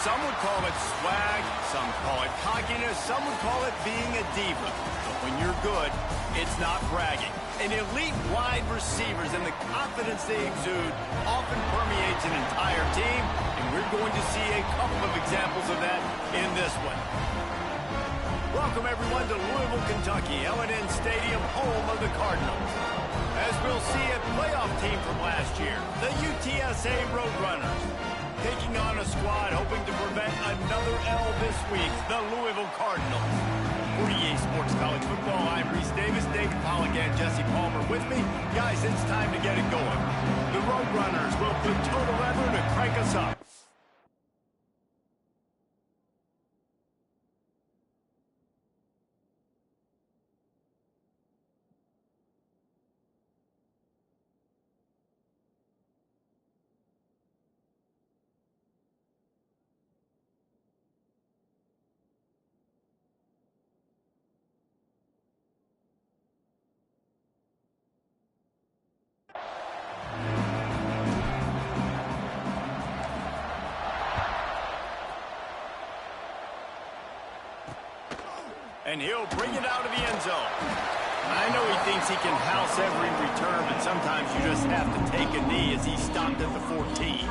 Some would call it swag, some call it cockiness, some would call it being a diva. But when you're good, it's not bragging. And elite wide receivers and the confidence they exude often permeates an entire team, and we're going to see a couple of examples of that in this one. Welcome, everyone, to Louisville, Kentucky, L&N Stadium, home of the Cardinals. As we'll see, a playoff team from last year, the UTSA Roadrunners, taking on a squad hoping to prevent another L this week, the Louisville Cardinals. For EA Sports College Football, I'm Reese Davis, David Pollack, and Jesse Palmer with me. Guys, it's time to get it going. The Roadrunners will put total effort to crank us up. And he'll bring it out of the end zone. I know he thinks he can house every return, but sometimes you just have to take a knee as he stopped at the 14.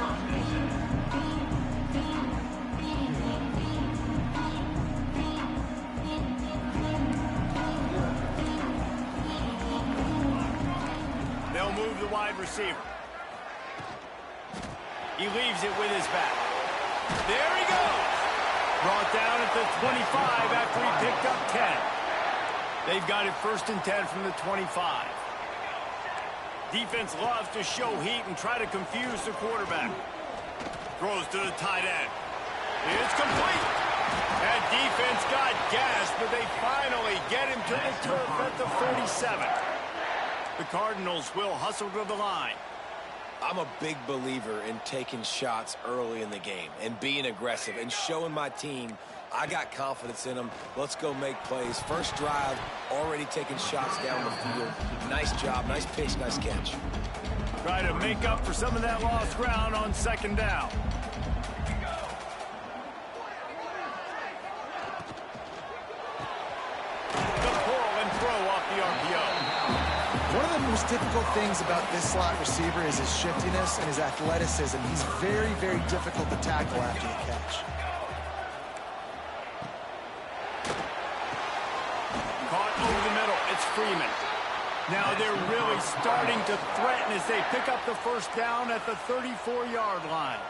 They'll move the wide receiver. He leaves it with his back. There he goes. Brought down at the 25 after he picked up 10. They've got it 1st and 10 from the 25. Defense loves to show heat and try to confuse the quarterback. Throws to the tight end. It's complete. That defense got gassed, but they finally get him to the turf at the 47. The Cardinals will hustle to the line. I'm a big believer in taking shots early in the game and being aggressive and showing my team I got confidence in them. Let's go make plays. First drive, already taking shots down the field. Nice job, nice pitch, nice catch. Try to make up for some of that lost ground on 2nd down. The pull and throw off the RPO. One of the most difficult things about this slot receiver is his shiftiness and his athleticism. He's very, very difficult to tackle after the catch. Caught over the middle. It's Freeman. Now they're really starting to threaten as they pick up the 1st down at the 34-yard line.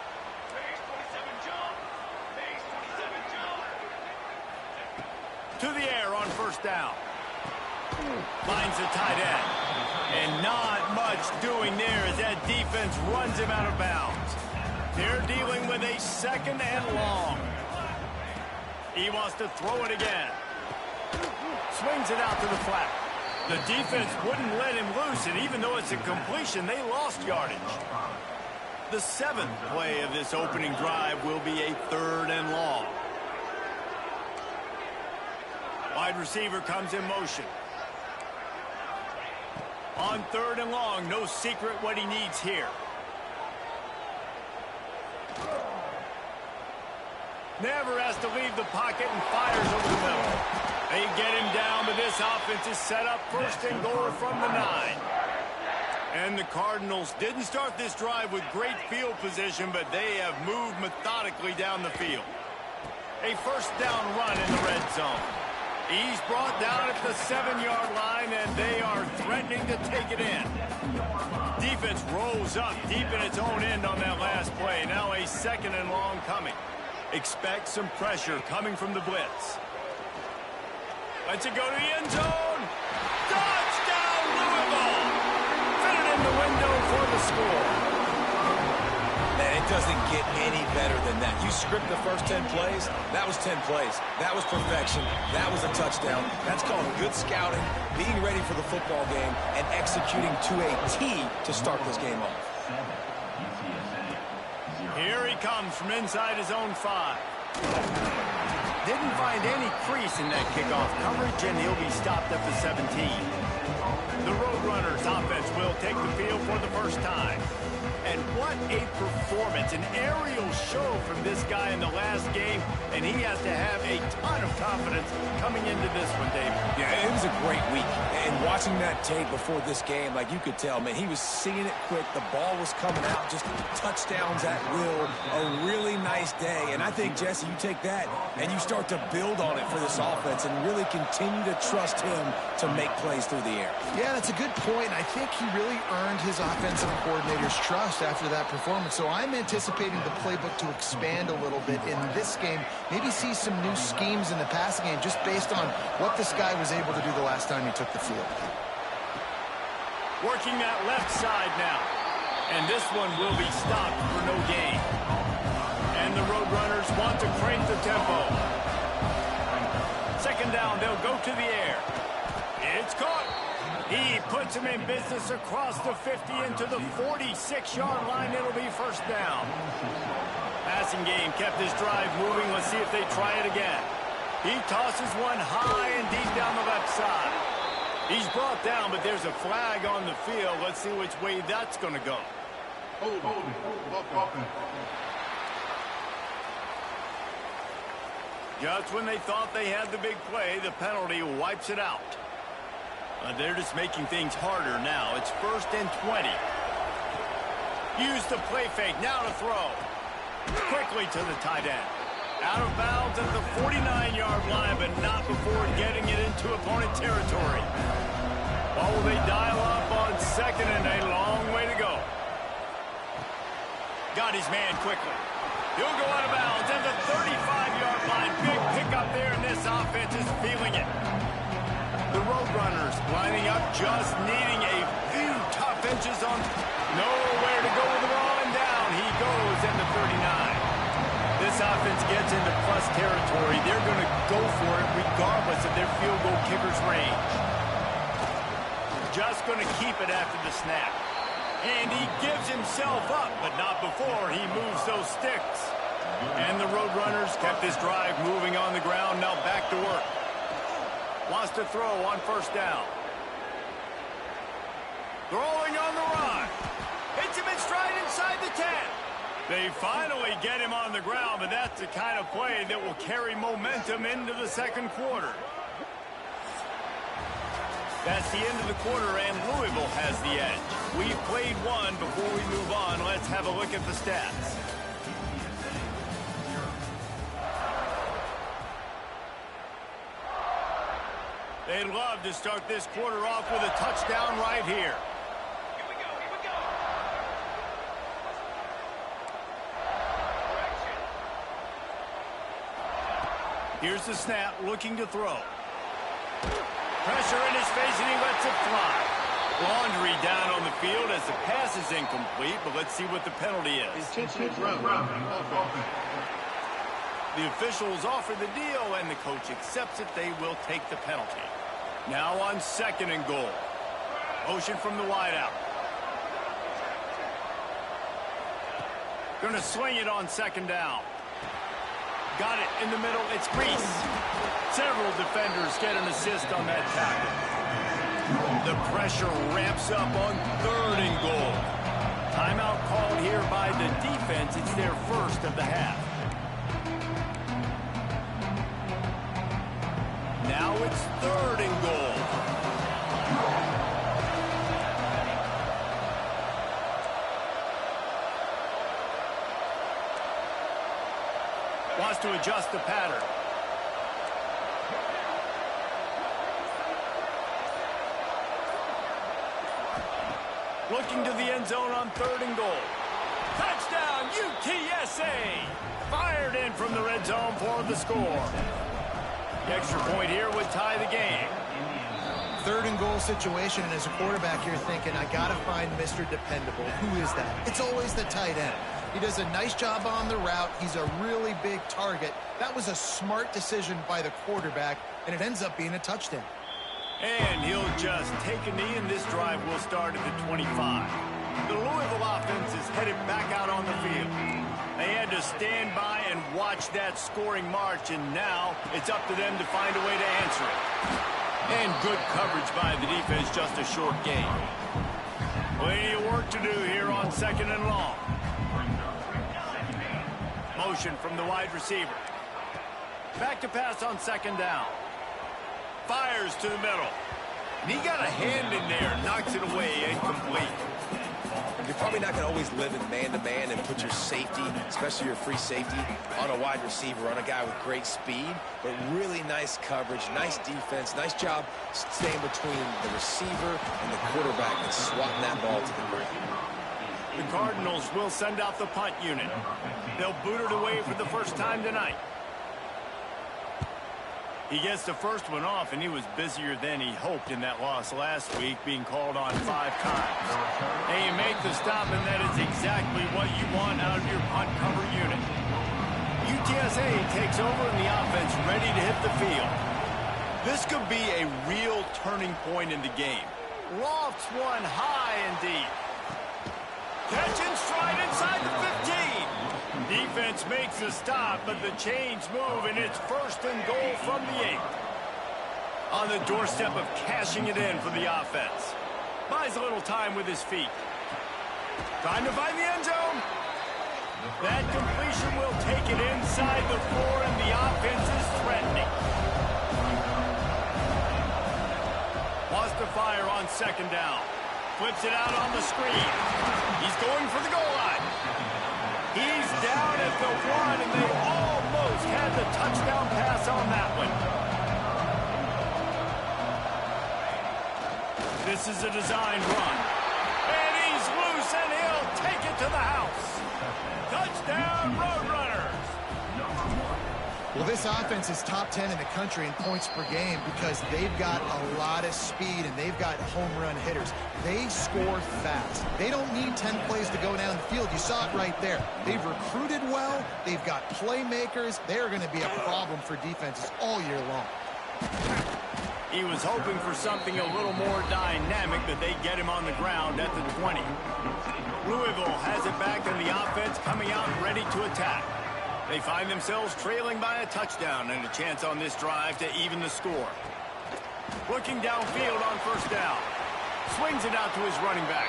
To the air on 1st down. Finds the tight end. And not much doing there as that defense runs him out of bounds. They're dealing with a 2nd and long. He wants to throw it again. Swings it out to the flat. The defense wouldn't let him loose, and even though it's a completion, they lost yardage. The 7th play of this opening drive will be a 3rd and long. Wide receiver comes in motion. On 3rd and long, no secret what he needs here. Never has to leave the pocket and fires over the middle. They get him down, but this offense is set up 1st and goal from the 9. And the Cardinals didn't start this drive with great field position, but they have moved methodically down the field. A 1st down run in the red zone. He's brought down at the 7-yard line, and they are threatening to take it in. Defense rolls up deep in its own end on that last play. Now a 2nd and long coming. Expect some pressure coming from the blitz. Lets it go to the end zone. Touchdown, Louisville! Fit it in the window for the score. Man, it doesn't get any better than that. You script the first 10 plays, that was 10 plays. That was perfection. That was a touchdown. That's called good scouting, being ready for the football game, and executing to a T to start this game off. Here he comes from inside his own 5. Didn't find any crease in that kickoff coverage, and he'll be stopped at the 17. The Roadrunners offense will take the field for the first time. And what a performance, an aerial show from this guy in the last game, and he has to have a ton of confidence coming into this one, David. Yeah, it was a great week. And watching that tape before this game, like you could tell, man, he was seeing it quick. The ball was coming out, just touchdowns at will. A really nice day. And I think, Jesse, you take that and you start to build on it for this offense and really continue to trust him to make plays through the air. Yeah, that's a good point. I think he really earned his offensive coordinator's trust after that performance. So I'm anticipating the playbook to expand a little bit in this game. Maybe see some new schemes in the passing game just based on what this guy was able to do the last time he took the field. Working that left side now. And this one will be stopped for no gain. And the Roadrunners want to crank the tempo. Second down, they'll go to the air. It's caught. He puts him in business across the 50 into the 46-yard line. It'll be first down. Passing game kept this drive moving. Let's see if they try it again. He tosses one high and deep down the left side. He's brought down, but there's a flag on the field. Let's see which way that's going to go. Just when they thought they had the big play, the penalty wipes it out. They're just making things harder now. It's 1st and 20. Use the play fake. Now to throw. Quickly to the tight end. Out of bounds at the 49-yard line, but not before getting it into opponent territory. Well, will they dial up on second and a long way to go? Got his man quickly. He'll go out of bounds at the 35-yard line. Big pickup there, and this offense is feeling it. The Roadrunners lining up, just needing a few tough inches on. Nowhere to go with the ball, and down he goes at the 39. This offense gets into plus territory. They're going to go for it regardless of their field goal kicker's range. Just going to keep it after the snap. And he gives himself up, but not before he moves those sticks. And the Roadrunners kept this drive moving on the ground. Now back to work. Wants to throw on first down. Throwing on the run. Hits him in stride inside the 10. They finally get him on the ground, but that's the kind of play that will carry momentum into the second quarter. That's the end of the quarter, and Louisville has the edge. We've played one. Before we move on, let's have a look at the stats. They'd love to start this quarter off with a touchdown right here. Here's the snap, looking to throw. Pressure in his face, and he lets it fly. Laundry down on the field as the pass is incomplete, but let's see what the penalty is. The officials offer the deal, and the coach accepts it. They will take the penalty. Now on second and goal. Motion from the wideout. Going to swing it on second down. Got it in the middle. It's Reese. Several defenders get an assist on that tackle. The pressure ramps up on third and goal. Timeout called here by the defense. It's their first of the half. Now it's third and goal. Wants to adjust the pattern. Looking to the end zone on third and goal. Touchdown, UTSA! Fired in from the red zone for the score. The extra point here would tie the game. Third and goal situation, and as a quarterback, you're thinking, I got to find Mr. Dependable. Who is that? It's always the tight end. He does a nice job on the route. He's a really big target. That was a smart decision by the quarterback, and it ends up being a touchdown. And he'll just take a knee, and this drive will start at the 25. The Louisville offense is headed back out on the field. They had to stand by and watch that scoring march, and now it's up to them to find a way to answer it. And good coverage by the defense, just a short gain. Plenty of work to do here on 2nd and long. Motion from the wide receiver. Back to pass on 2nd down. Fires to the middle. And he got a hand in there. Knocks it away. Incomplete. You're probably not going to always live in man-to-man and put your safety, especially your free safety, on a wide receiver, on a guy with great speed, but really nice coverage, nice defense, nice job staying between the receiver and the quarterback and swatting that ball to the ground. The Cardinals will send out the punt unit. They'll boot it away for the first time tonight. He gets the first one off, and he was busier than he hoped in that loss last week, being called on 5 times. And you make the stop, and that is exactly what you want out of your punt cover unit. UTSA takes over, and the offense ready to hit the field. This could be a real turning point in the game. Lofts one high and deep. Catch and stride inside the 15. Defense makes the stop, but the chains move, and it's 1st and goal from the 8. On the doorstep of cashing it in for the offense. Buys a little time with his feet. Trying to find the end zone. That completion will take it inside the 4, and the offense is threatening. Wants to fire on 2nd down. Flips it out on the screen. He's going for the goal line. He's down at the 1, and they almost had the touchdown pass on that one. This is a design run. And he's loose, and he'll take it to the house. Touchdown, Roadrunners. Well, this offense is top 10 in the country in points per game because they've got a lot of speed and they've got home run hitters. They score fast. They don't need 10 plays to go down the field. You saw it right there. They've recruited well. They've got playmakers. They're going to be a problem for defenses all year long. He was hoping for something a little more dynamic, but they get him on the ground at the 20. Louisville has it back, and the offense coming out ready to attack. They find themselves trailing by a touchdown and a chance on this drive to even the score. Looking downfield on 1st down. Swings it out to his running back.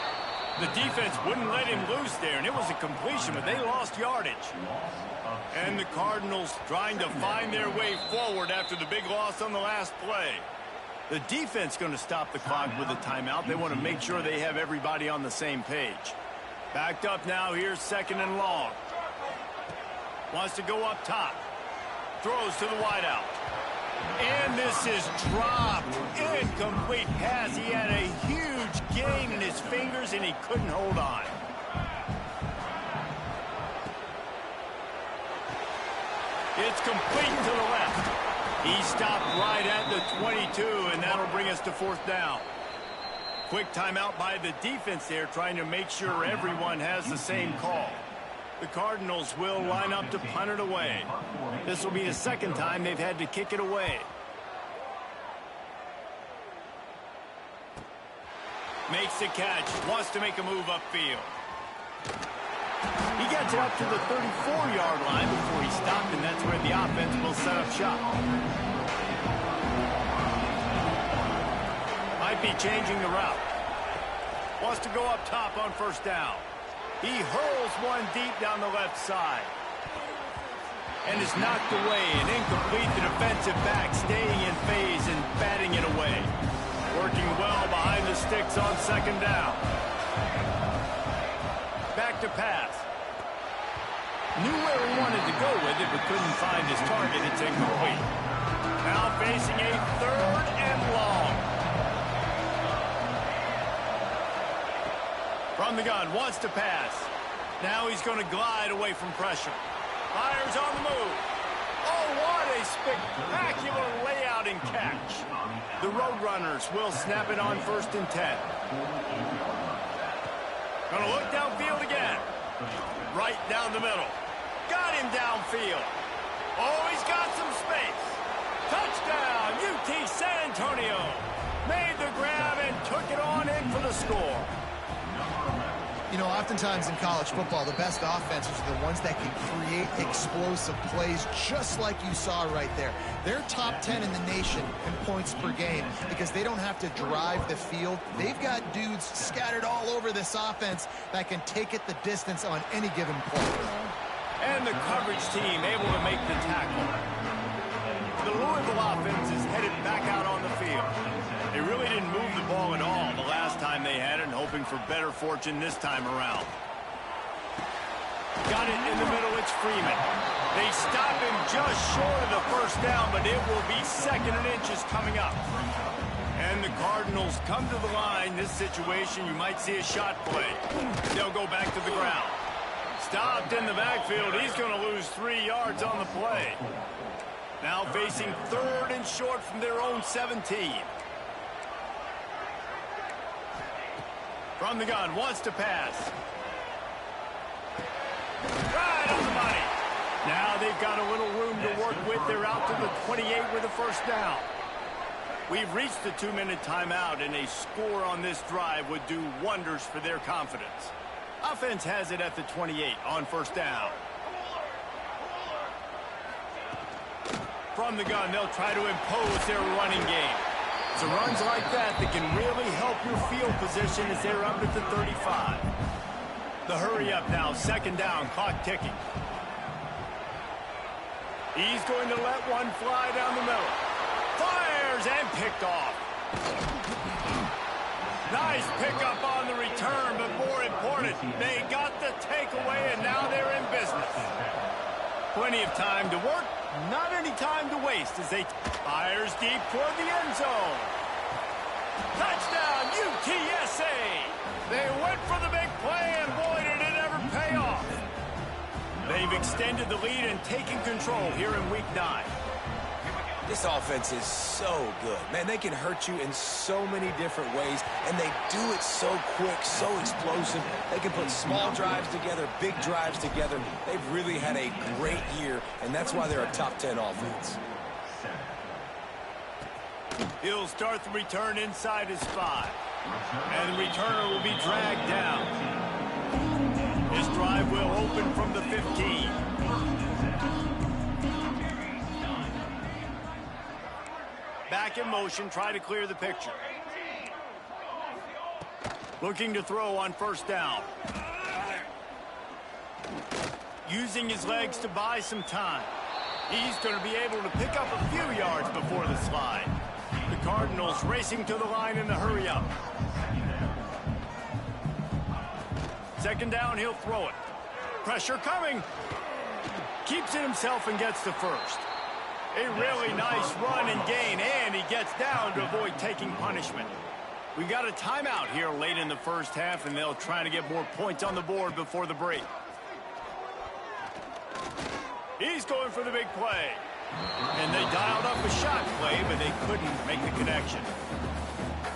The defense wouldn't let him loose there, and it was a completion, but they lost yardage. And the Cardinals trying to find their way forward after the big loss on the last play. The defense going to stop the clock with a timeout. They want to make sure they have everybody on the same page. Backed up now. Here's 2nd and long. Wants to go up top. Throws to the wideout. And this is dropped. Incomplete pass. He had a huge gain in his fingers, and he couldn't hold on. It's complete to the left. He stopped right at the 22, and that'll bring us to 4th down. Quick timeout by the defense there, trying to make sure everyone has the same call. The Cardinals will line up to punt it away. This will be the 2nd time they've had to kick it away. Makes the catch. Wants to make a move upfield. He gets it up to the 34-yard line before he stopped, and that's where the offense will set up shop. Might be changing the route. Wants to go up top on 1st down. He hurls one deep down the left side. And is knocked away and incomplete. The defensive back staying in phase and batting it away. Working well behind the sticks on 2nd down. Back to pass. Knew where he wanted to go with it, but couldn't find his target. It's incomplete. Now facing a 3rd and long. From the gun, wants to pass. Now he's going to glide away from pressure. Fires on the move. Oh, what a spectacular layout and catch. The Roadrunners will snap it on 1st and 10. Going to look downfield again. Right down the middle. Got him downfield. Oh, he's got some space. Touchdown, UT San Antonio. Made the grab and took it on in for the score. You know, oftentimes in college football, the best offenses are the ones that can create explosive plays, just like you saw right there. They're top 10 in the nation in points per game because they don't have to drive the field. They've got dudes scattered all over this offense that can take it the distance on any given play. And the coverage team able to make the tackle. The Louisville offense is headed back out on the field. They really didn't move the ball at all the last time they had it, and hoping for better fortune this time around. Got it in the middle, it's Freeman. They stop him just short of the first down, but it will be 2nd and inches coming up. And the Cardinals come to the line. This situation, you might see a shot play. They'll go back to the ground. Stopped in the backfield. He's going to lose 3 yards on the play. Now facing 3rd and short from their own 17. From the gun, wants to pass. Right on the money. Now they've got a little room to work with. They're out to the 28 with a first down. We've reached the 2-minute timeout, and a score on this drive would do wonders for their confidence. Offense has it at the 28 on first down. From the gun, they'll try to impose their running game. It's runs like that that can really help your field position as they're up at the 35. The hurry up now, 2nd down, clock ticking. He's going to let one fly down the middle. Fires and picked off. Nice pickup on the return, but more important, they got the takeaway, and now they're in business. Plenty of time to work, not any time to waste as they fires deep toward the end zone. Touchdown, UTSA! They went for the big play, and boy, did it ever pay off. They've extended the lead and taken control here in Week 9. This offense is so good. Man, they can hurt you in so many different ways, and they do it so quick, so explosive. They can put small drives together, big drives together. They've really had a great year, and that's why they're a top 10 offense. He'll start the return inside his 5. And the returner will be dragged down. This drive will open from the 15. Back in motion, try to clear the picture. Looking to throw on first down. Using his legs to buy some time. He's going to be able to pick up a few yards before the slide. The Cardinals racing to the line in the hurry up. 2nd down, he'll throw it. Pressure coming. Keeps it himself and gets the first. A really nice run and gain, and he gets down to avoid taking punishment. We've got a timeout here late in the first half, and they'll try to get more points on the board before the break. He's going for the big play. And they dialed up a shot play, but they couldn't make the connection.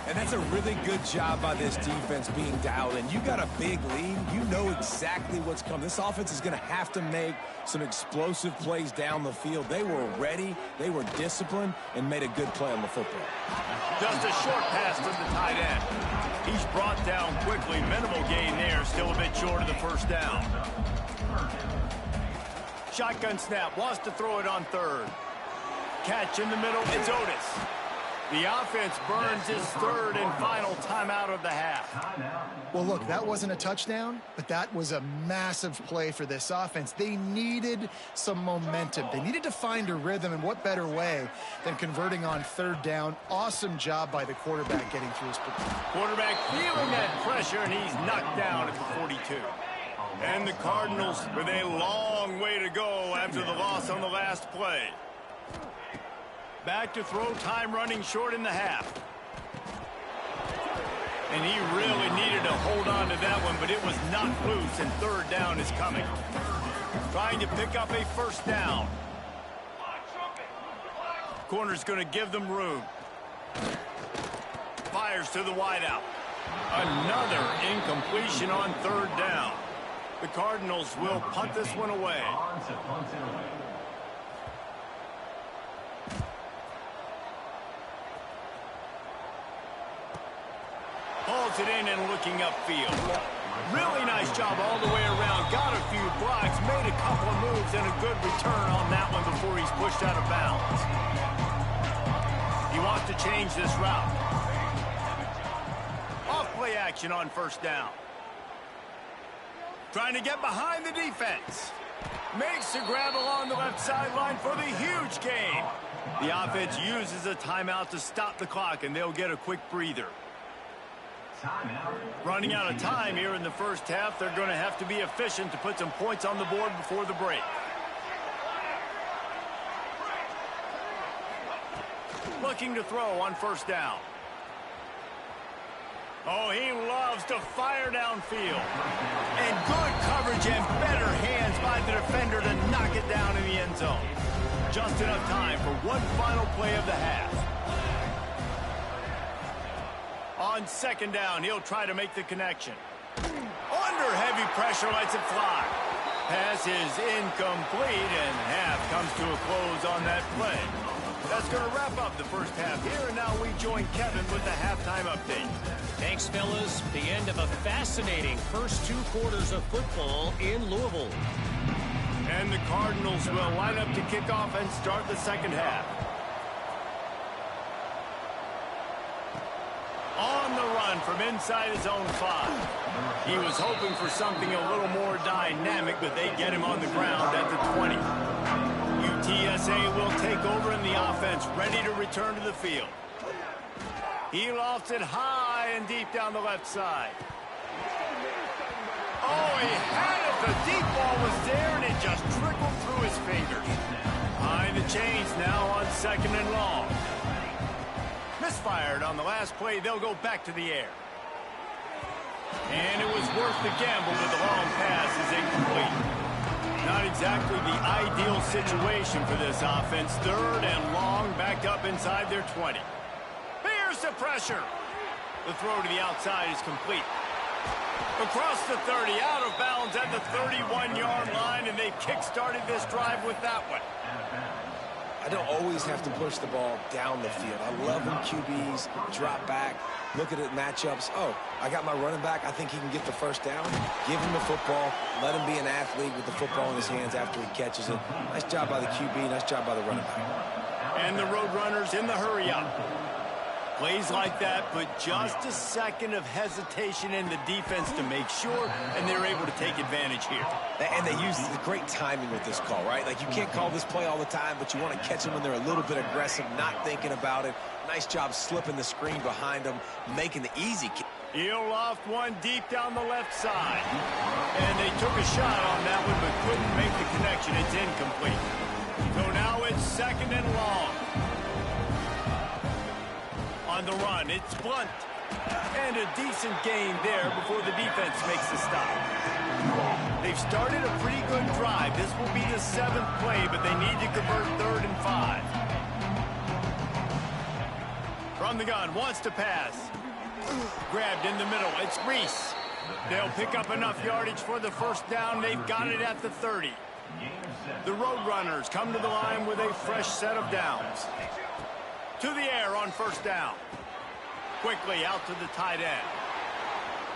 And that's a really good job by this defense being dialed in. You got a big lead. You know exactly what's coming. This offense is going to have to make some explosive plays down the field. They were ready, they were disciplined, and made a good play on the football. Just a short pass to the tight end. He's brought down quickly. Minimal gain there, still a bit short of the first down. Shotgun snap, wants to throw it on 3rd. Catch in the middle, it's Otis. The offense burns his 3rd and final timeout of the half. Well, look, that wasn't a touchdown, but that was a massive play for this offense. They needed some momentum. They needed to find a rhythm, and what better way than converting on 3rd down. Awesome job by the quarterback getting through his position. Quarterback feeling that pressure, and he's knocked down at the 42. And the Cardinals with a long way to go after the loss on the last play. Back to throw, time running short in the half. And he really needed to hold on to that one, but it was knocked loose, and 3rd down is coming. Trying to pick up a first down. Corner's going to give them room. Fires to the wideout. Another incompletion on 3rd down. The Cardinals will punt this one away. Hauls it in and looking upfield. Really nice job all the way around. Got a few blocks, made a couple of moves, and a good return on that one before he's pushed out of bounds. He wants to change this route. Off-play action on first down. Trying to get behind the defense. Makes the grab along the left sideline for the huge gain. The offense uses a timeout to stop the clock, and they'll get a quick breather. Running out of time here in the first half. They're going to have to be efficient to put some points on the board before the break. Looking to throw on first down. Oh, he loves to fire downfield. And good coverage and better hands by the defender to knock it down in the end zone. Just enough time for one final play of the half. On second down, he'll try to make the connection. Under heavy pressure, lets it fly. Pass is incomplete, and half comes to a close on that play. That's going to wrap up the first half here, and now we join Kevin with the halftime update. Thanks, fellas. The end of a fascinating first 2 quarters of football in Louisville. And the Cardinals will line up to kick off and start the second half. On the run from inside his own 5. He was hoping for something a little more dynamic, but they get him on the ground at the 20. UTSA will take over in the offense, ready to return to the field. He lofts it high and deep down the left side. Oh, he had it. The deep ball was there, and it just trickled through his fingers. Behind the chains now on second and long. Misfired on the last play. They'll go back to the air. And it was worth the gamble, but the long pass is incomplete. Not exactly the ideal situation for this offense. Third and long, back up inside their 20. Here's the pressure. The throw to the outside is complete. Across the 30, out of bounds at the 31-yard line, and they've kick-started this drive with that one. I don't always have to push the ball down the field. I love when QBs drop back, look at it matchups. Oh, I got my running back. I think he can get the first down. Give him the football. Let him be an athlete with the football in his hands after he catches it. Nice job by the QB. Nice job by the running back. And the Roadrunners in the hurry-up. Plays like that, but just a second of hesitation in the defense to make sure, and they're able to take advantage here. And they use the great timing with this call, right? Like, you can't call this play all the time, but you want to catch them when they're a little bit aggressive, not thinking about it. Nice job slipping the screen behind them, making the easy kick. He'll loft one deep down the left side. And they took a shot on that one, but couldn't make the connection. It's incomplete. So now it's second and long. On the run, it's Blunt. And a decent gain there before the defense makes the stop. They've started a pretty good drive. This will be the 7th play, but they need to convert 3rd and 5. From the gun, wants to pass. Grabbed in the middle, it's Reese. They'll pick up enough yardage for the first down. They've got it at the 30. The Roadrunners come to the line with a fresh set of downs. To the air on first down. Quickly out to the tight end.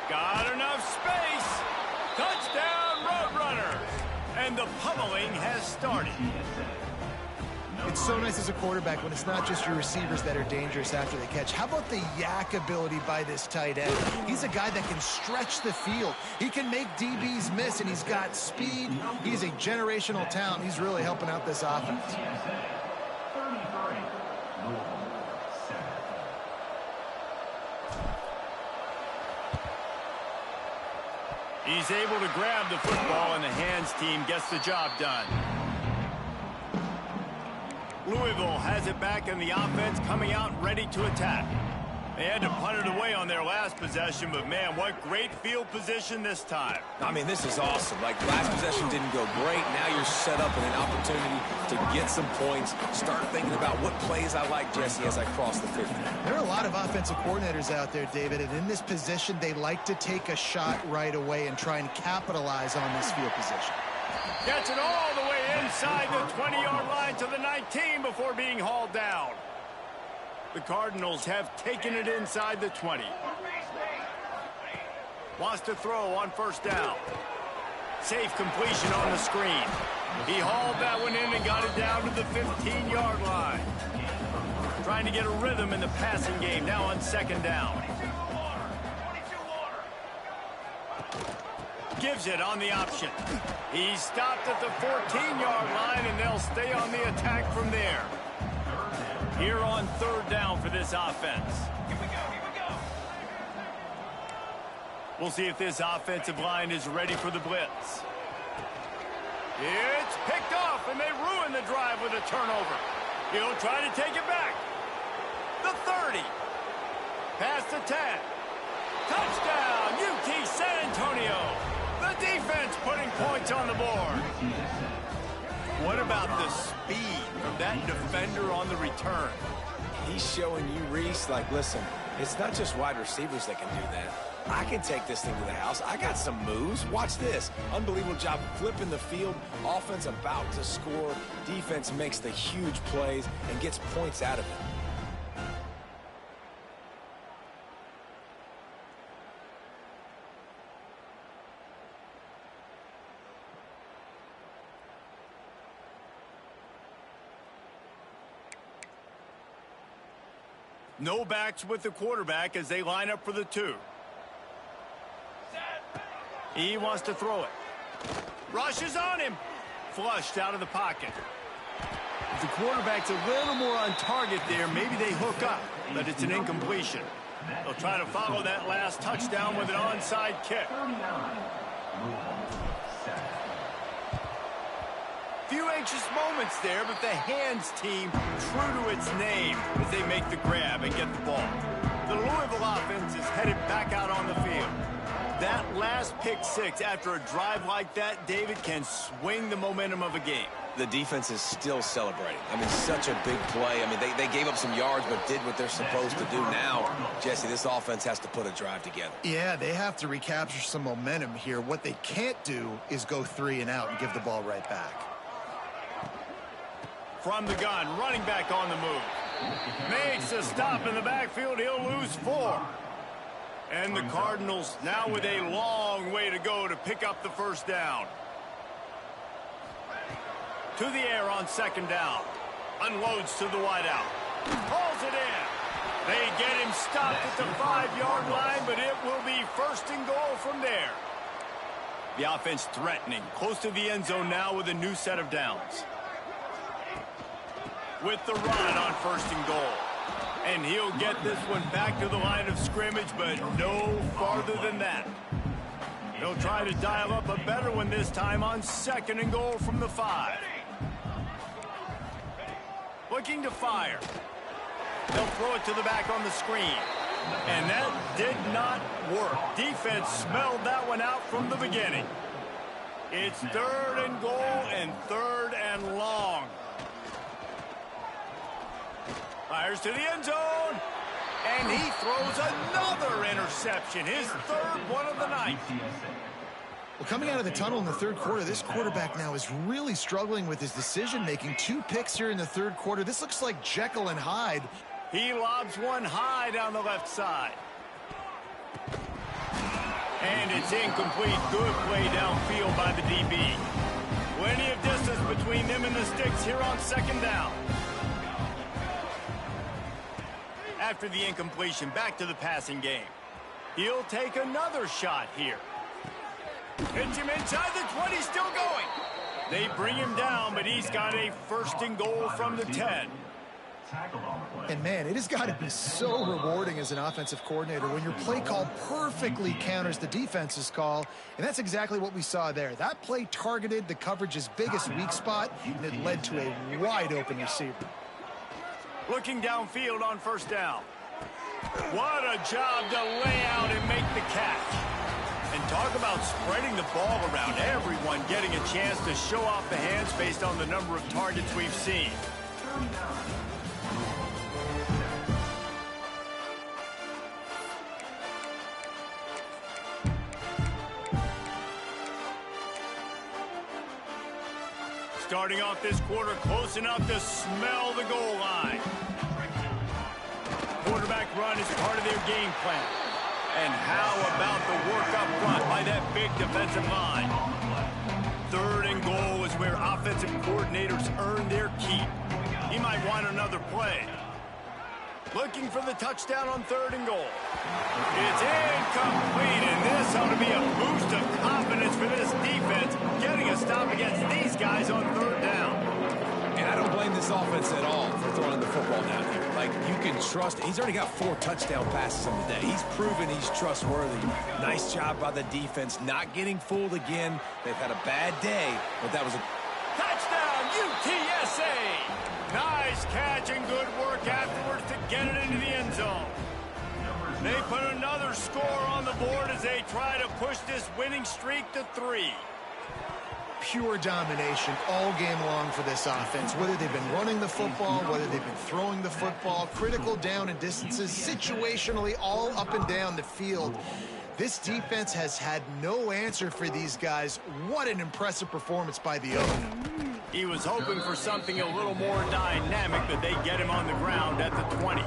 Got enough space. Touchdown, Roadrunners. And the pummeling has started. It's so nice as a quarterback when it's not just your receivers that are dangerous after the catch. How about the yak ability by this tight end? He's a guy that can stretch the field. He can make DBs miss, and he's got speed. He's a generational talent. He's really helping out this offense. He's able to grab the football, and the hands team gets the job done. Louisville has it back in the offense, coming out ready to attack. They had to punt it away on their last possession, but man, what great field position this time. I mean, this is awesome. Like, last possession didn't go great. Now you're set up in an opportunity to get some points. Start thinking about what plays I like, Jesse, as I cross the 50. There are a lot of offensive coordinators out there, David, and in this position, they like to take a shot right away and try and capitalize on this field position. Gets it all the way inside the 20-yard line to the 19 before being hauled down. The Cardinals have taken it inside the 20. Wants to throw on first down. Safe completion on the screen. He hauled that one in and got it down to the 15-yard line. Trying to get a rhythm in the passing game now on second down. Gives it on the option. He stopped at the 14-yard line, and they'll stay on the attack from there. Here on third down for this offense. We'll see if this offensive line is ready for the blitz. It's picked off, and they ruin the drive with a turnover. He'll try to take it back. The 30. Past the 10. Touchdown, UT San Antonio. The defense putting points on the board. What about the speed from that defender on the return? He's showing you, Reese, like, listen, it's not just wide receivers that can do that. I can take this thing to the house. I got some moves. Watch this. Unbelievable job flipping the field. Offense about to score. Defense makes the huge plays and gets points out of it. No backs with the quarterback as they line up for the 2. He wants to throw it. Rushes on him. Flushed out of the pocket. If the quarterback's a little more on target there, maybe they hook up, but it's an incompletion. They'll try to follow that last touchdown with an onside kick. Few anxious moments there, but the hands team true to its name as they make the grab and get the ball. The Louisville offense is headed back out on the field. That last pick six after a drive like that, David, can swing the momentum of a game. The defense is still celebrating. I mean, such a big play. I mean, they gave up some yards but did what they're supposed to do. Now, Jesse, this offense has to put a drive together. Yeah, they have to recapture some momentum here. What they can't do is go 3 and out and give the ball right back. From the gun, running back on the move. Makes a stop in the backfield. He'll lose 4. And the Cardinals now with a long way to go to pick up the first down. To the air on second down. Unloads to the wideout. Pulls it in. They get him stopped at the 5-yard line, but it will be first and goal from there. The offense threatening. Close to the end zone now with a new set of downs. With the run on first and goal. And he'll get this one back to the line of scrimmage, but no farther than that. He'll try to dial up a better one this time on second and goal from the 5. Looking to fire. They'll throw it to the back on the screen. And that did not work. Defense smelled that one out from the beginning. It's third and goal and third and long. Fires to the end zone, and he throws another interception, his third one of the night. Well, coming out of the tunnel in the third quarter, this quarterback now is really struggling with his decision-making. 2 picks here in the third quarter. This looks like Jekyll and Hyde. He lobs one high down the left side. And it's incomplete. Good play downfield by the DB. Plenty of distance between them and the sticks here on second down. After the incompletion, back to the passing game. He'll take another shot here. Hits him inside the 20, still going. They bring him down, but he's got a first and goal from the 10. And, man, it has got to be so rewarding as an offensive coordinator when your play call perfectly counters the defense's call, and that's exactly what we saw there. That play targeted the coverage's biggest weak spot, and it led to a wide-open receiver. Looking downfield on first down. What a job to lay out and make the catch. And talk about spreading the ball around. Everyone getting a chance to show off the hands based on the number of targets we've seen. Starting off this quarter close enough to smell the goal line. Quarterback run is part of their game plan. And how about the work up front by that big defensive line? 3rd and goal is where offensive coordinators earn their keep. He might want another play. Looking for the touchdown on 3rd and goal. It's incomplete, and this ought to be a boost of confidence for this defense, getting a stop against these guys on 3rd down. And I don't blame this offense at all for throwing the football down here. Like, you can trust. He's already got 4 touchdown passes on the day. He's proven he's trustworthy. Nice job by the defense, not getting fooled again. They've had a bad day, but that was a Touchdown, UTSA! Nice catch and good work afterwards to get it into the end zone. They put another score on the board as they try to push this winning streak to 3. Pure domination all game long for this offense. Whether they've been running the football, whether they've been throwing the football, critical down and distances, situationally all up and down the field. This defense has had no answer for these guys. What an impressive performance by the owner. He was hoping for something a little more dynamic, but they get him on the ground at the 20.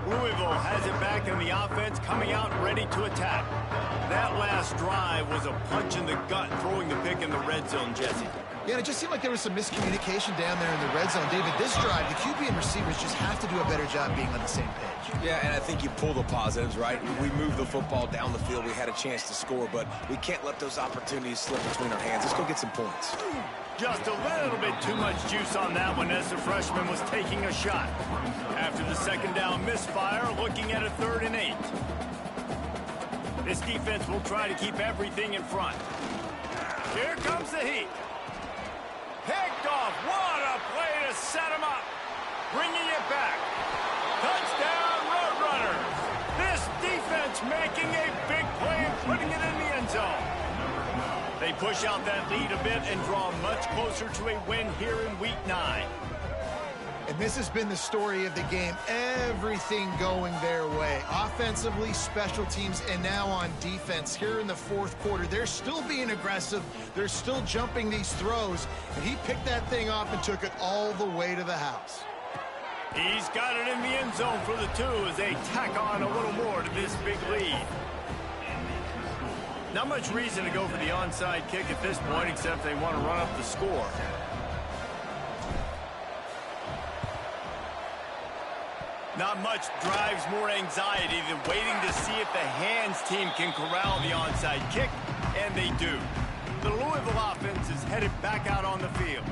Louisville has it back in the offense, coming out ready to attack. That last drive was a punch in the gut, throwing the pick in the red zone, Jesse. Yeah, it just seemed like there was some miscommunication down there in the red zone. David, this drive, the QB and receivers just have to do a better job being on the same page. Yeah, and I think you pull the positives, right? We moved the football down the field. We had a chance to score, but we can't let those opportunities slip between our hands. Let's go get some points. Just a little bit too much juice on that one as the freshman was taking a shot. After the 2nd down misfire, looking at a 3rd and 8. This defense will try to keep everything in front. Here comes the heat. Picked off. What a play to set him up. Bringing it back. Touchdown, Roadrunners. This defense making a big play and putting it in the end zone. They push out that lead a bit and draw much closer to a win here in Week 9. And this has been the story of the game. Everything going their way. Offensively, special teams, and now on defense here in the 4th quarter. They're still being aggressive. They're still jumping these throws. And he picked that thing off and took it all the way to the house. He's got it in the end zone for the 2 as they tack on a little more to this big lead. Not much reason to go for the onside kick at this point, except they want to run up the score. Not much drives more anxiety than waiting to see if the hands team can corral the onside kick, and they do. The Louisville offense is headed back out on the field.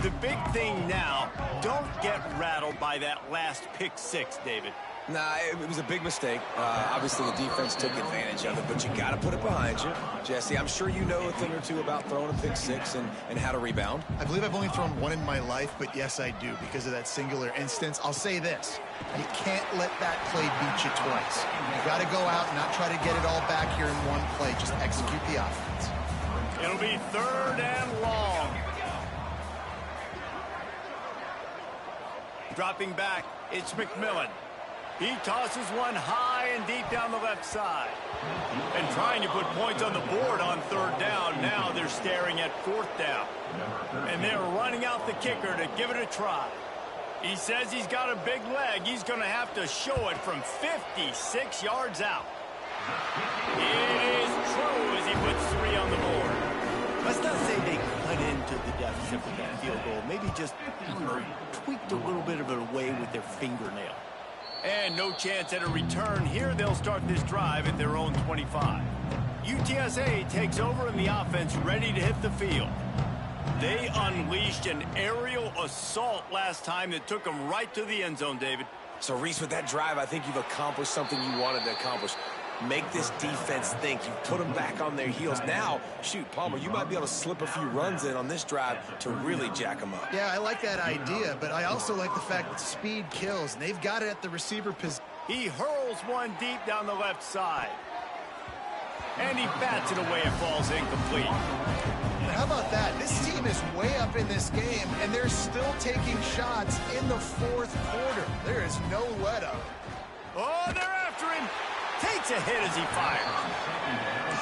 The big thing now, don't get rattled by that last pick 6, David. Nah, it was a big mistake. Obviously, the defense took advantage of it, but you got to put it behind you. Jesse, I'm sure you know a thing or two about throwing a pick 6 and how to rebound. I believe I've only thrown 1 in my life, but yes, I do because of that singular instance. I'll say this. You can't let that play beat you twice. You got to go out and not try to get it all back here in one play. Just execute the offense. It'll be 3rd and long. Dropping back, it's McMillan. He tosses one high and deep down the left side. And trying to put points on the board on 3rd down. Now they're staring at 4th down. And they're running out the kicker to give it a try. He says he's got a big leg. He's going to have to show it from 56 yards out. It is true as he puts 3 on the board. Let's not say they cut into the deficit with that field goal. Maybe just tweaked a little bit of it away with their fingernail. And no chance at a return here. They'll start this drive at their own 25. UTSA takes over in the offense, ready to hit the field. They unleashed an aerial assault last time that took them right to the end zone, David. So, Reese, with that drive, I think you've accomplished something you wanted to accomplish. Make this defense think. You put them back on their heels. Now, shoot, Palmer, you might be able to slip a few runs in on this drive to really jack them up. Yeah, I like that idea, but I also like the fact that speed kills, and they've got it at the receiver position. He hurls one deep down the left side. And he bats it away. It falls incomplete. How about that? This team is way up in this game, and they're still taking shots in the 4th quarter. There is no let up. Oh, they're after him. Takes a hit as he fires.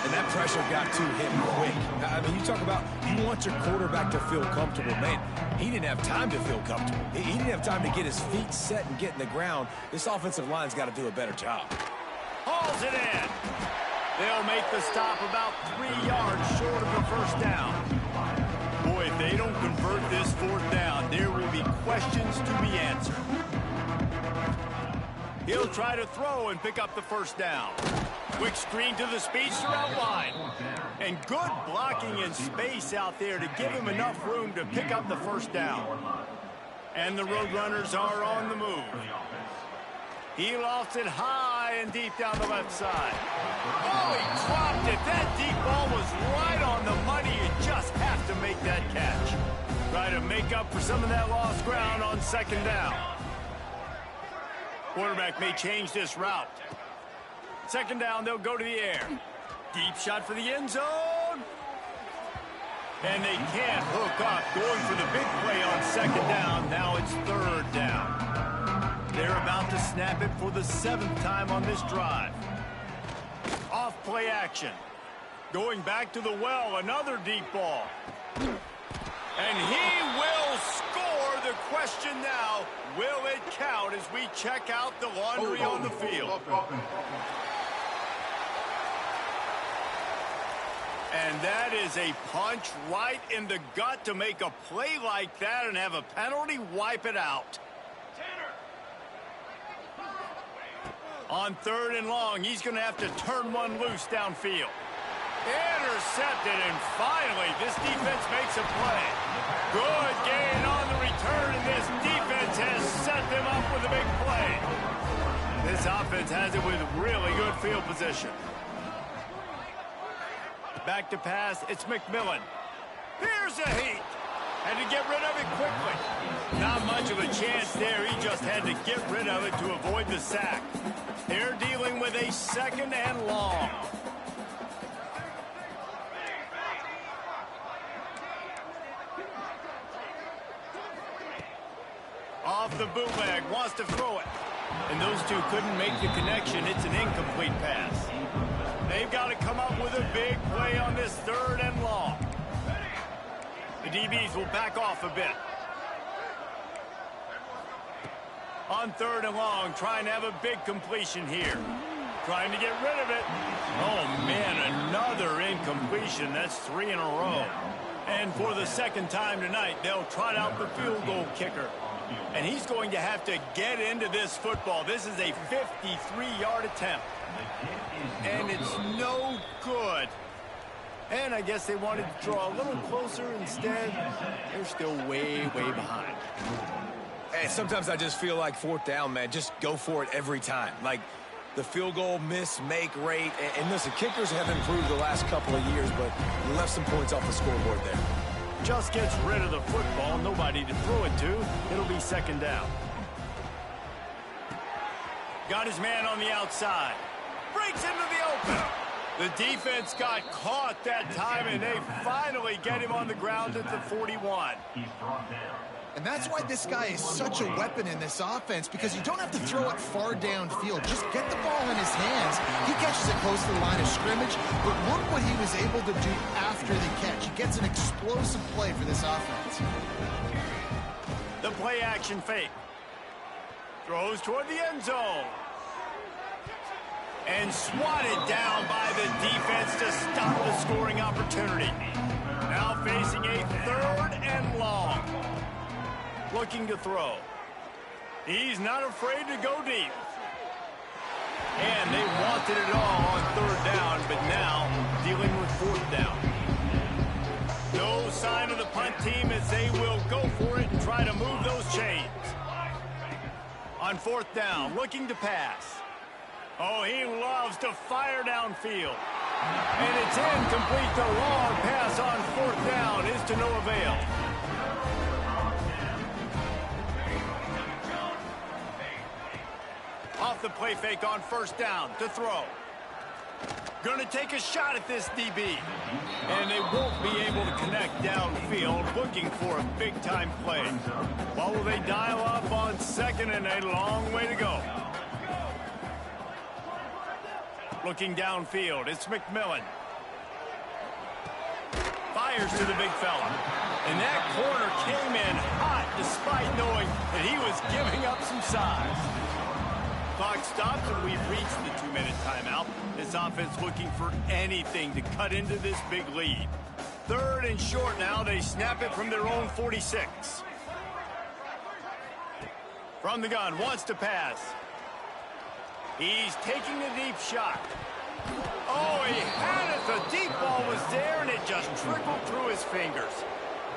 And that pressure got to him quick. I mean, you talk about you want your quarterback to feel comfortable. Man, he didn't have time to feel comfortable. He didn't have time to get his feet set and get in the ground. This offensive line's got to do a better job. hauls it in. They'll make the stop about 3 yards short of the first down. Boy, if they don't convert this fourth down, there will be questions to be answered. He'll try to throw and pick up the first down. Quick screen to the speedster out wide. And good blocking in space out there to give him enough room to pick up the first down. And the Roadrunners are on the move. He lofts it high and deep down the left side. Oh, he dropped it. That deep ball was right on the money. You just have to make that catch. Try to make up for some of that lost ground on second down. Quarterback may change this route. Second down, they'll go to the air. Deep shot for the end zone. And they can't hook up. Going for the big play on second down. Now it's third down. They're about to snap it for the 7th time on this drive. Off play action. Going back to the well, another deep ball. And he will score. The question now, will it count as we check out the laundry on the field? And that is a punch right in the gut to make a play like that and have a penalty wipe it out. On third and long, he's going to have to turn one loose downfield. Intercepted, and finally, this defense makes a play. Good gain on the return, and this defense has set them up with a big play. This offense has it with really good field position. Back to pass, it's McMillan. Here's a heat. Had to get rid of it quickly. Not much of a chance there. He just had to get rid of it to avoid the sack. They're dealing with a second and long. Off the bootleg, wants to throw it. And those two couldn't make the connection. It's an incomplete pass. They've got to come up with a big play on this third and long. The DBs will back off a bit. On third and long, trying to have a big completion here. Trying to get rid of it. Oh, man, another incompletion. That's 3 in a row. And for the second time tonight, they'll trot out the field goal kicker. And he's going to have to get into this football. This is a 53-yard attempt. And it's no good. And I guess they wanted to draw a little closer instead. They're still way, way behind. Hey, sometimes I just feel like fourth down, man. Just go for it every time. Like the field goal miss-make rate. And listen, kickers have improved the last couple of years, but you left some points off the scoreboard there. Just gets rid of the football. Nobody to throw it to. It'll be second down. Got his man on the outside. Breaks into the open. The defense got caught that time, and they finally get him on the ground at the 41. And that's why this guy is such a weapon in this offense, because you don't have to throw it far downfield. Just get the ball in his hands. He catches it close to the line of scrimmage, but look what he was able to do after the catch. He gets an explosive play for this offense. The play action fake. Throws toward the end zone. And swatted down by the defense to stop the scoring opportunity. Now facing a third and long. Looking to throw. He's not afraid to go deep. And they wanted it all on third down, but now dealing with fourth down. No sign of the punt team as they will go for it and try to move those chains. On fourth down, looking to pass. Oh, he loves to fire downfield. And it's incomplete. The long pass on fourth down is to no avail. Off the play fake on first down to throw. Going to take a shot at this DB. And they won't be able to connect downfield, looking for a big-time play. What will they dial up on second, and a long way to go. Looking downfield, it's McMillan. Fires to the big fella. And that corner came in hot despite knowing that he was giving up some size. clock stops and we've reached the 2-minute timeout. This offense looking for anything to cut into this big lead. 3rd and short now. They snap it from their own 46. From the gun, wants to pass. He's taking a deep shot. Oh, he had it. The deep ball was there, and it just trickled through his fingers.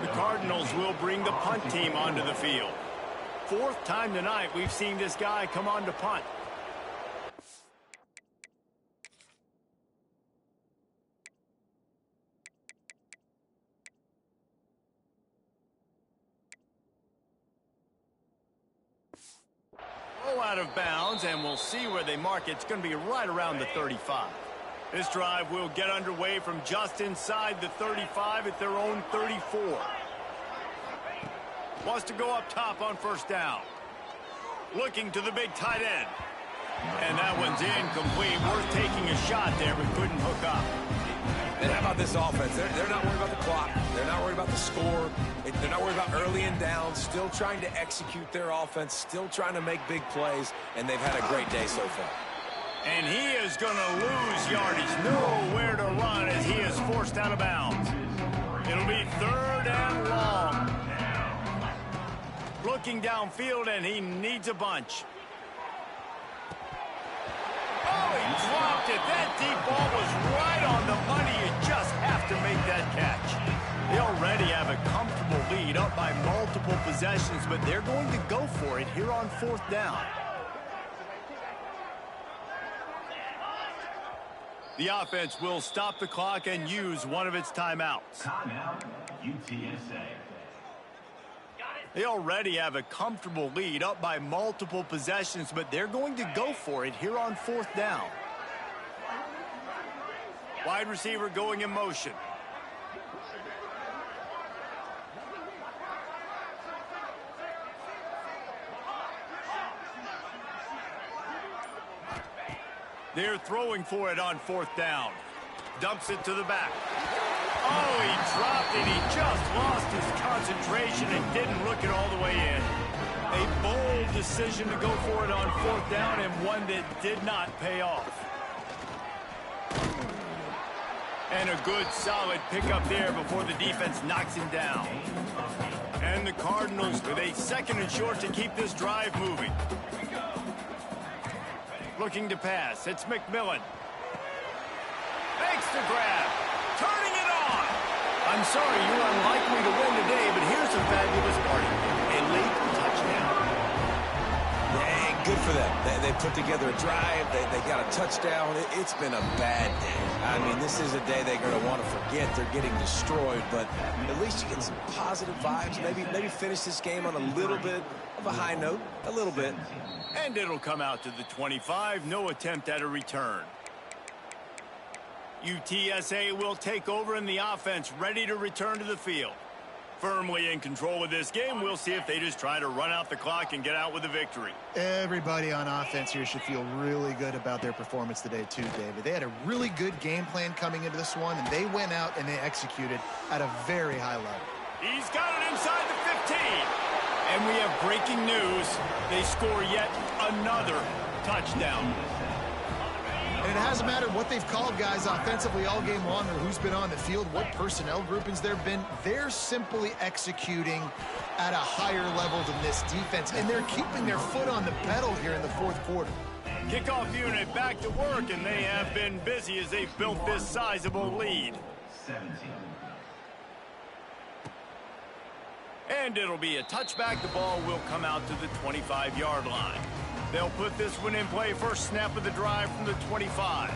The Cardinals will bring the punt team onto the field. 4th time tonight we've seen this guy come on to punt. Out of bounds, and we'll see where they mark it. It's going to be right around the 35. This drive will get underway from just inside the 35 at their own 34. Wants to go up top on 1st down. Looking to the big tight end. And that one's incomplete. Worth taking a shot there, but couldn't hook up. And how about this offense? They're not worried about the clock. They're not worried about the score. They're not worried about early and down. Still trying to execute their offense. Still trying to make big plays. And they've had a great day so far. And he is going to lose yardage. Nowhere to run as he is forced out of bounds. It'll be 3rd and long. Looking downfield, and he needs a bunch. Oh, he dropped it. That deep ball was right on the money. You just have to make that catch. They already have a comfortable lead up by multiple possessions, but they're going to go for it here on 4th down. The offense will stop the clock and use one of its timeouts. Timeout, UTSA. They already have a comfortable lead up by multiple possessions, but they're going to go for it here on 4th down. Wide receiver going in motion. They're throwing for it on 4th down. Dumps it to the back. Oh, he dropped it. He just lost his concentration and didn't look it all the way in. A bold decision to go for it on 4th down, and one that did not pay off. And a good solid pickup there before the defense knocks him down. And the Cardinals with a 2nd and short to keep this drive moving. Looking to pass. It's McMillan. Makes the grab. Turning it on. I'm sorry, you're unlikely to win today, but here's a fabulous party. A late touchdown. Yeah, good for them. They put together a drive. They got a touchdown. It's been a bad day. I mean, this is a day they're going to want to forget. They're getting destroyed, but at least you get some positive vibes. Maybe finish this game on a little bit of a high note. A little bit. And it'll come out to the 25. No attempt at a return. UTSA will take over in the offense, ready to return to the field. Firmly in control of this game. We'll see if they just try to run out the clock and get out with a victory. Everybody on offense here should feel really good about their performance today too, David. They had a really good game plan coming into this one, and they went out and they executed at a very high level. He's got it inside the 15. And we have breaking news. They score yet another touchdown. And it hasn't mattered what they've called guys offensively all game long or who's been on the field, what personnel groupings there have been. They're simply executing at a higher level than this defense, and they're keeping their foot on the pedal here in the 4th quarter. Kickoff unit back to work, and they have been busy as they've built this sizable lead. 17. And it'll be a touchback. The ball will come out to the 25-yard line. They'll put this one in play. First snap of the drive from the 25.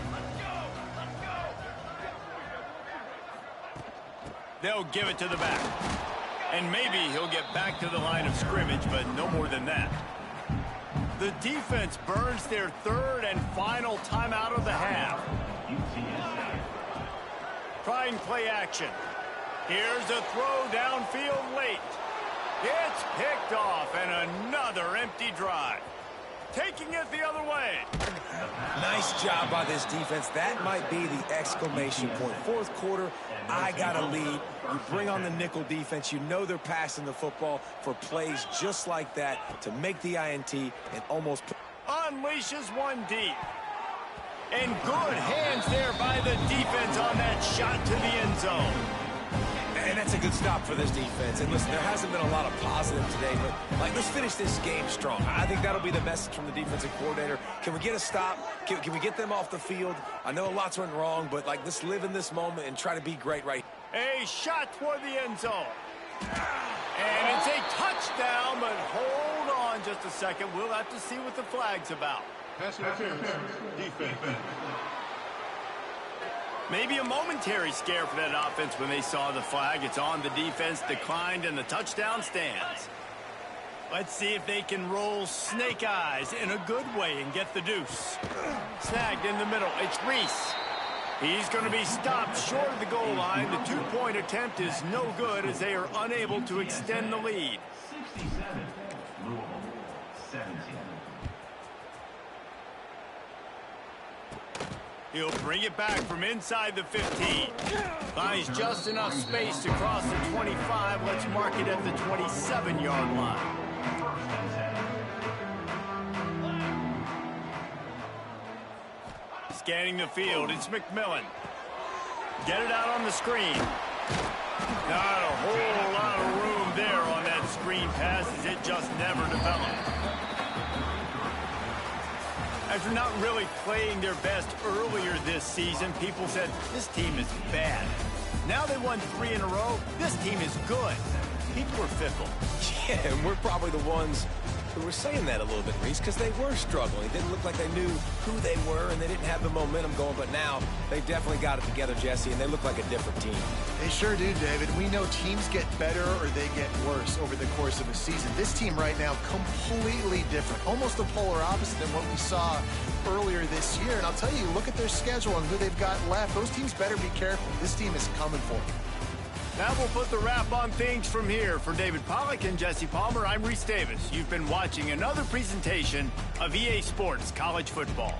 They'll give it to the back. And maybe he'll get back to the line of scrimmage, but no more than that. The defense burns their 3rd and final timeout of the half. Trying play action. Here's a throw downfield late. It's picked off, and another empty drive. Taking it the other way. Nice job by this defense. That might be the exclamation point. 4th quarter, I got a lead. You bring on the nickel defense. You know they're passing the football for plays just like that to make the INT and almost... unleashes one deep. And good hands there by the defense on that shot to the end zone. And that's a good stop for this defense. And listen, there hasn't been a lot of positive today, but let's finish this game strong. I think that'll be the message from the defensive coordinator. Can we get a stop? Can we get them off the field? I know lots went wrong, but let's live in this moment and try to be great right here. A shot toward the end zone. And it's a touchdown, but hold on just a second. We'll have to see what the flag's about. Pass interference. Defense. Maybe a momentary scare for that offense when they saw the flag. It's on the defense, declined, and the touchdown stands. Let's see if they can roll snake eyes in a good way and get the deuce. Snagged in the middle. It's Reese. He's going to be stopped short of the goal line. The two-point attempt is no good as they are unable to extend the lead. 67. Louisville. 17. He'll bring it back from inside the 15. Finds just enough space to cross the 25. Let's mark it at the 27-yard line. Scanning the field, it's McMillan. Get it out on the screen. Not a whole lot of room there on that screen pass as it just never developed. After not really playing their best earlier this season, people said, this team is bad. Now they won 3 in a row. This team is good. People are fickle. Yeah, and we're probably the ones who were saying that a little bit, Reese, because they were struggling. It didn't look like they knew who they were, and they didn't have the momentum going. But now they've definitely got it together, Jesse, and they look like a different team. They sure do, David. We know teams get better or they get worse over the course of a season. This team right now, completely different. Almost the polar opposite than what we saw earlier this year. And I'll tell you, look at their schedule and who they've got left. Those teams better be careful. This team is coming for them. Now we'll put the wrap on things from here. For David Pollack and Jesse Palmer, I'm Reese Davis. You've been watching another presentation of EA Sports College Football.